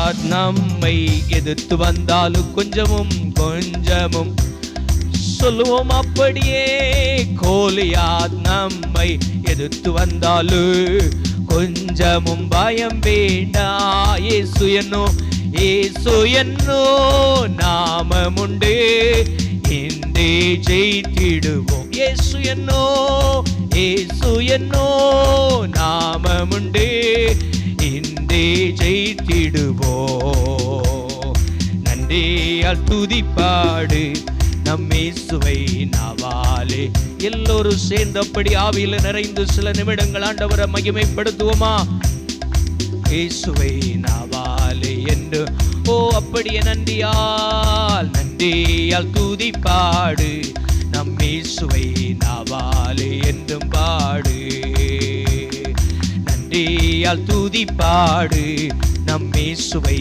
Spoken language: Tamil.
கோலியாத் நம்மை எதிர்த்து வந்தாலும் கொஞ்சமும் கொஞ்சமும் சொல்லுவோம் அப்படியே. கோலியாத் நம்மை எதிர்த்து வந்தாலும் கொஞ்சமும் பயம் வேண்டா. இயேசு என்னோ நாமமுண்டு, இன்றே ஜெயித்திடுவோம். இயேசு என்னோ நாமமுண்டு, இன்றே ஜெயித்திடுவோம். நன்றியால் துதிப்பாடு நம் இயேசுவை நாவாலே. எல்லோரும் சேர்ந்தபடி ஆவியில நிறைந்து சில நிமிடங்கள் ஆண்டவரை மகிமைப்படுத்துவோமா? இயேசுவை நாவாலே என்று அப்படியே நன்றியால் துதிப்பாடு நம் இயேசுவை நாவாலே என்றும் பாடு. நன்றியால் துதிப்பாடு நம் இயேசுவை